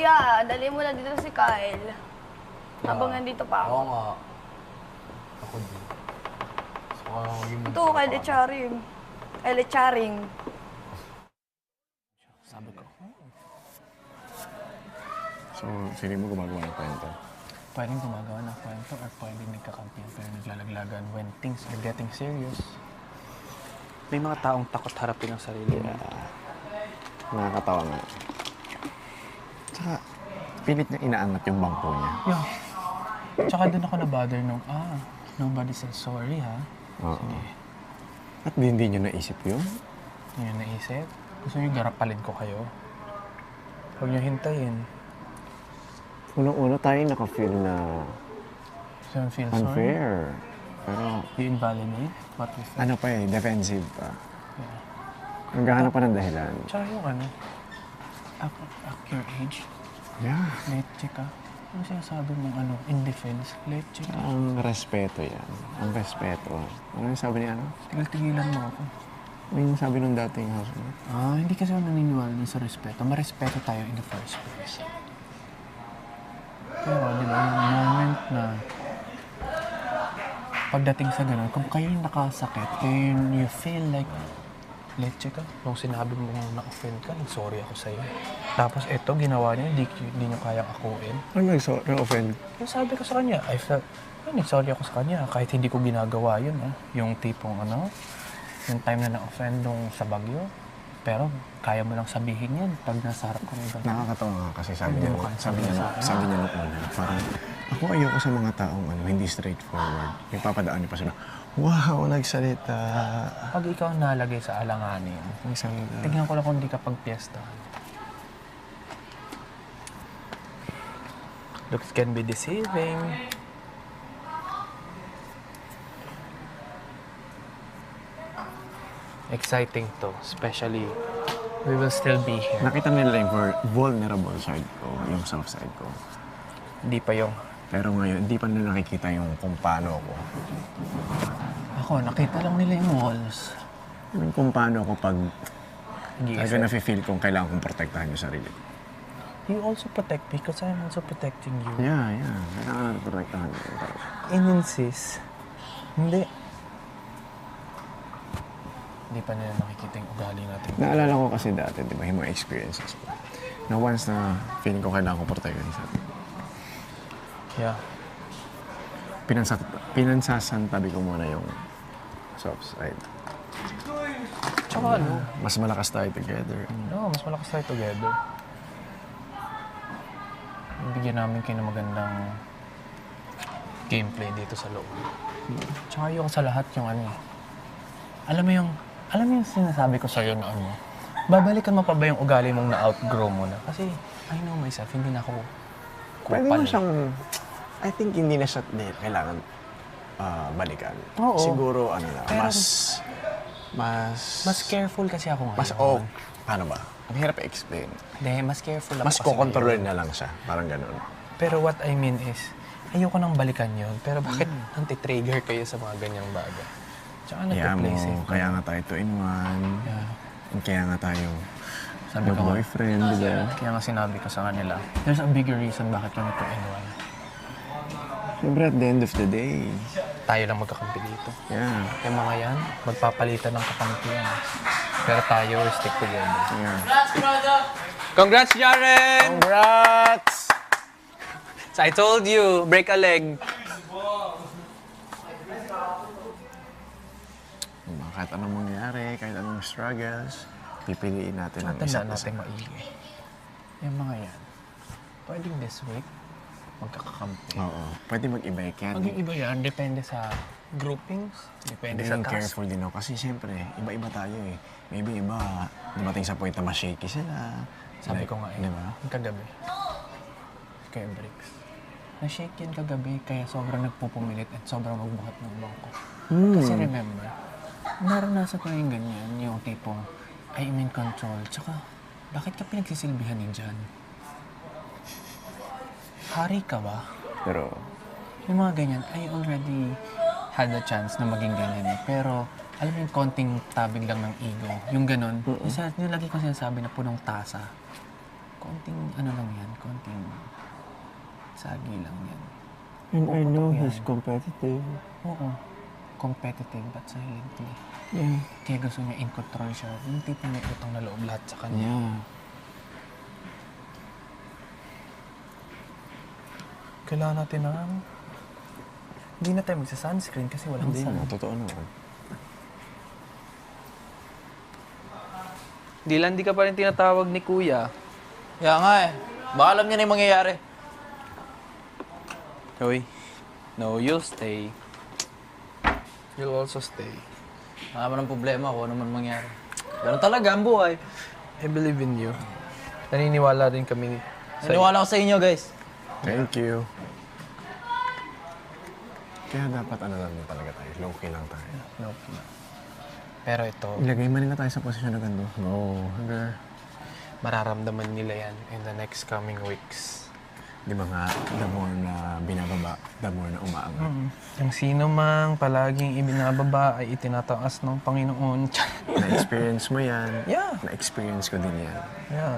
Kuya, dali mo na dito si Kyle. Habang nandito pa ako. Oo nga. Ako din. Ito, kay Lecharing. Kay Lecharing. Sabi ko. So, feeling mo gumagawa ng kwento? Pwedeng gumagawa ng kwento or pwedeng nagkakampihan pero naglalaglagan when things are getting serious. May mga taong takot harapin ang sarili nila. Nakakatawa nga. Tsaka, pilit niya inaangat yung bangko niya. Yeah. Tsaka doon ako na-bother nung, nobody said sorry, ha? Oo. Sige. At hindi niyo naisip yun? Hindi nyo naisip. Gusto nyo garapalin ko kayo. Huwag nyo hintayin. Unang-una tayo naka-feel na So, I feel sorry. unfair. Pero, You invalidate what we feel. ano pa defensive pa. Yeah. Naghahanap pa ng dahilan. Tsaka yung at your age, Yeah. leche ka. Ano sinasabi mong in defense? Leche ka. Ang respeto yan. Ang respeto. Ano yung sabi niya, ano? Tigil-tigilan mo ako. Ano yung sabi nung dating housemate? Hindi kasi ako naniniwala dun sa respeto. Marespeto tayo in the first place. Pero, di ba, yung moment na pagdating sa ganun, kung kayo yung nakasakit, kayo you feel like leche ka. Nung sinabi mo na-offend ka, nag-sorry ako sa'yo. Tapos ito, ginawa niya, hindi niyo kayang akuin. Ano nag-offend? Yung sabi ko sa kanya, nag-sorry ako sa kanya kahit hindi ko ginagawa yun. Yung tipong yung time na na-offend nung sa Bagyo. Pero kaya mo lang sabihin yan pag nasa harap ka ng ganun. Nakakatawa nga kasi sabi niya nung una, parang ako ayoko sa mga taong hindi straightforward. Yung papadaan niyo pa sila, wow, nagsalita. Pag ikaw nalagay sa alanganin, Nagsalita. tignan ko lang kung di ka pagpiestahan. Looks can be deceiving. Exciting to, especially we will still be here. Nakita nila yung vulnerable side ko, yung soft side ko. Hindi pa yung Pero ngayon, hindi pa nila nakikita yung kung paano ako. ako, nakita lang nila yung walls. Yung kung paano ako pag Nag-iisip. talaga nafe-feel kong kailangan kong protektahan yung sarili. You also protect me because I'm also protecting you. Yeah. Kailangan natin protektahan ko. In-insist. Hindi. Hindi pa nila nakikita yung ugali natin. Naalala ko kasi dati, di ba, yung mga experiences ko. Na once na feeling ko kailangan kong protektahan yung sarili. Yeah. Pinansasantabi ko muna yung soft side. Tsaka Mas malakas tayo together. no, mas malakas tayo together. Bigyan namin kayo ng magandang gameplay dito sa loob. Tsaka yung sa lahat yung alam mo yung sinasabi ko sa'yo na babalikan mo pa ba yung ugali mong na-outgrow mo na? Kasi I know myself, hindi na ako Pwede kupal. mo siyang, I think hindi na siya kailangan balikan. Oo. Siguro, Pero, mas careful kasi ako ngayon. paano ba? Ang hirap i-explain. Hindi, mas careful ako Mas kasi kukontrolin ngayon. na lang siya. Parang ganun. Pero what I mean is, ayoko nang balikan yun. Pero bakit anti-trigger kayo sa mga ganyang bagay? Tsaka nagpa-play safe. Kaya nga tayo 2-in-1. Yeah. And kaya nga tayo Sabi ko nga, boyfriend, di ba? kaya nga sinabi ko sa kanila, there's a bigger reason bakit kami 2-in-1. Siyempre, at the end of the day, Tayo lang magkakampi dito. yeah. Yung mga yan, magpapalitan ng kakampihan. Pero tayo, stick together. Yeah. Congrats, Jaren! Congrats! So I told you, break a leg. Kahit anong mangyari, kahit anong struggles, pipiliin natin ang isa't Tandaan isa. natin maigi. Yung mga yan, pwedeng this week, magkakakampi. Oo. Pwede mag-iba yan. Maging iba yan, depende sa groupings, depende sa Being task. careful din ako. Kasi siyempre, iba-iba tayo eh. Maybe iba, dumating sa point na ma-shaky sila. Sabi ko nga Di ba? yung kagabi, kaya bricks. Na-shake yan kagabi, kaya sobrang nagpupumilit at sobrang magbuhat ng bangko. Kasi remember, naranasan ko na yung ganyan, yung tipong, I'm in control. Tsaka, bakit ka pinagsisilbihan ni Jan? Hari ka ba? Pero, Yung mga ganyan, I already had a chance na maging ganyan eh. Pero, alam mo yung konting tabig lang ng ego. Yung ganon. Yung lagi ko sinasabi na punong tasa. Konting ano lang yan, konting Sagi lang yan. And I know Yan. he's competitive. Oo. Competitive but silently. Yeah. Kaya gusto niya in control siya. Yung tipo may utang na loob lahat sa kanya. Yeah. Kailangan natin ng... Hindi na tayo magsa-sunscreen kasi walang Hindi sun. na, totoo naman. Dylan, di ka pa rin tinatawag ni Kuya. Kaya nga eh. Baka alam niya na yung mangyayari. Uy. No, you'll stay. You'll also stay. Wala naman ang problema kung ano man mangyari. Ganun talaga ang buhay. I believe in you. Naniniwala rin kami Naniwala ko sa inyo, guys. Thank you. Kaya dapat ano lang talaga tayo. Low-key lang tayo. No. Pero ito, Ilagay man nila tayo sa posisyon na ganito. No, hanggang... mararamdaman nila yan in the next coming weeks. Di ba nga, the more na binababa, the more na umaangat. Ang sino mang palaging ibinababa ay itinataas ng Panginoon. Na-experience mo yan. Yeah. Na-experience ko din yan. Yeah.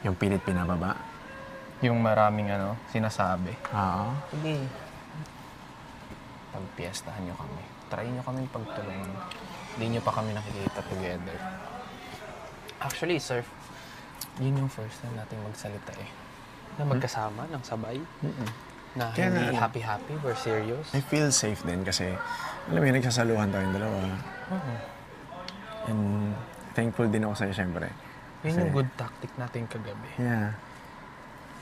Yung pilit pinababa. Yung maraming sinasabi. Oo. Sige. Pagpiestahan nyo kami. Try nyo kami pagtulungan. Hindi nyo pa kami nakikita together. Actually, sir, yun yung first time natin magsalita eh. Na magkasama, ng sabay. Na Kaya hindi nga, happy-happy, we're serious. I feel safe din kasi, alam mo yun, nagsasaluhan tayong dalawa. And thankful din ako sa'yo, syempre. Yun yung good tactic natin kagabi. Yeah.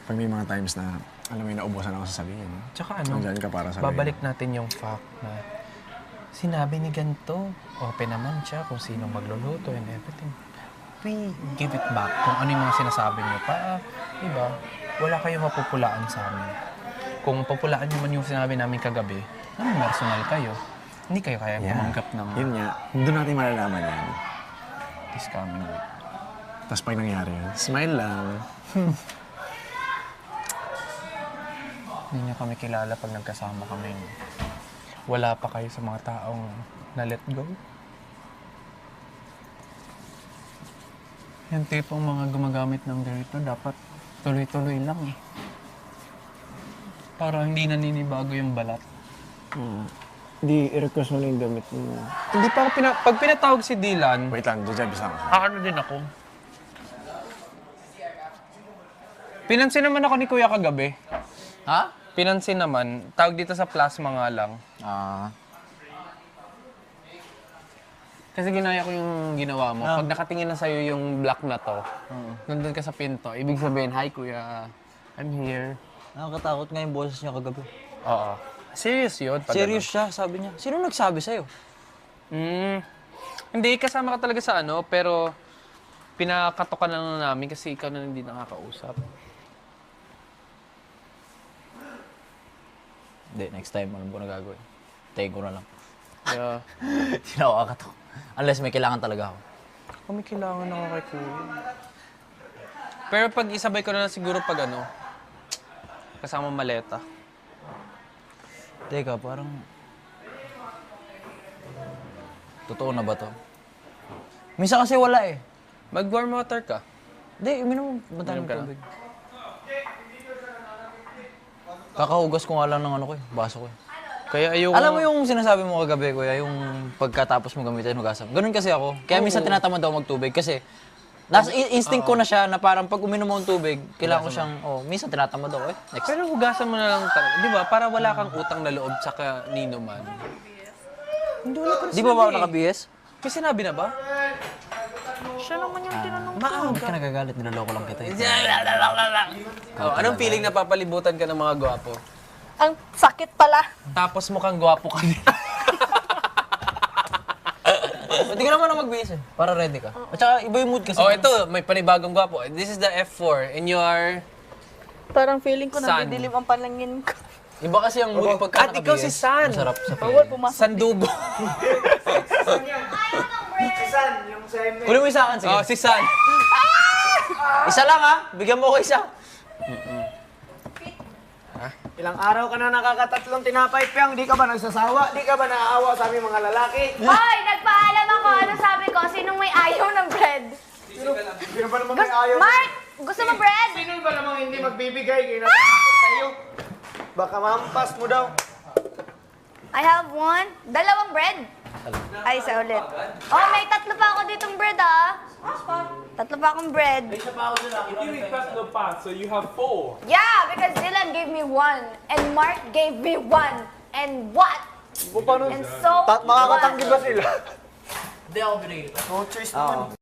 Pag may mga times na, alam mo yun, naubusan ako sasabihin. Tsaka Nandyan ka para sabihin. babalik natin yung fact na sinabi ni ganito, open naman siya kung sino magluluto and everything. We give it back kung ano yung mga sinasabi niyo para, diba, wala kayong mapupulaan sa amin. Kung pupulaan niyo man yung sinabi namin kagabi, personal kayo. Hindi kayo kaya tumanggap ng Yun nga, doon natin malalaman yan. this coming week. Tapos pag nangyari yun, smile lang. Hindi niyo kami kilala pag nagkasama kami. Wala pa kayo sa mga taong na let go. Yung tipong mga gumagamit ng ganito, dapat tuloy-tuloy lang eh. Para hindi naninibago yung balat. Hindi, i-request mo na yung gamit mo. Hindi pa ako pag pinatawag si Dylan, Wait lang, dyan bisa ako. ano din ako. Pinansin naman ako ni Kuya kagabi. Ha? Pinansin naman, tawag dito sa plasma nga lang. Kasi ginaya ko yung ginawa mo. Pag nakatingin na sa'yo yung black na to, nandun ka sa pinto, ibig sabihin, hi Kuya, I'm here. Nakakatakot nga yung boses niya kagabi. Oo. Serious yun? pag Serious siya, sabi niya. Sino nagsabi sa'yo? Hindi, kasama ka talaga sa pero pinakatokan lang namin kasi ikaw na hindi nakakausap. Hindi, next time, alam ko na gagawin. Tayo ko na lang. Kaya, Hindi na ako kakatok. Unless may kailangan talaga ako. kami kailangan ako kay Kuya. Pero pag isabay ko na lang siguro pag kasama maleta. Teka, parang... Totoo na ba to? Minsan kasi wala eh. Mag-warm water ka. Hindi, uminom mo Uminom ng ka na? tubig. Kakahugas ko nga lang ng ano ko eh, baso ko eh. Kaya ayoko... Alam mo yung sinasabi mo kagabi, kuya, yung pagkatapos mo gamitin hugasan. Ganun kasi ako. Kaya minsan tinatamad ako magtubig kasi nasa instinct ko na siya na parang pag uminom mo ng tubig, kailangan ko siyang, minsan tinatamad ako eh. Next. Pero hugasan mo na lang talaga. Di ba? Para wala kang utang na loob sa kanino man. Hindi wala pa Di ba ba ako naka-BS? May sinabi na ba? Siya naman yung tinanong ko. Ba't ka nagagalit? Niloloko lang kita eh. Anong feeling na papalibutan ka ng mga gwapo? Ang sakit pala. Tapos mukhang gwapo ka din. Hindi ka naman na mag-BS eh. Para ready ka. At saka iba yung mood kasi. Oh, ito, may panibagong gwapo. This is the F4 and you are... Parang feeling ko San? nagdidilim ang panangin ko. Iba kasi ang mood pagka At ikaw si San! Masarap sa Bawal feeling. pumasok. Sandugo. Kunin mo isa akin, sige. Oh, si San. Isa lang ha. Bigyan mo ko isa. Ilang araw ka na nakakatatlong tinapay, Piyang. Di ka ba nagsasawa? Di ka ba naaawa sa aming mga lalaki? Hoy, nagpaalam ako. Ano sabi ko? Sinong may ayaw ng bread? Sino ba namang may ayaw? Mark! Gusto mo bread? Sino ba namang hindi magbibigay? Kaya natakot sa'yo. Baka mampas mo daw. I have one. Dalawang bread. Ay, isa ulit. Oh, may tatlo pa ako ditong bread, ah. Tatlo pa akong bread. You request the pass, so you have 4. Yeah, because Dylan gave me one. And Mark gave me one. And what? Paano? And so, Makakatanggi ba sila? Hindi ako binigay. No choice naman.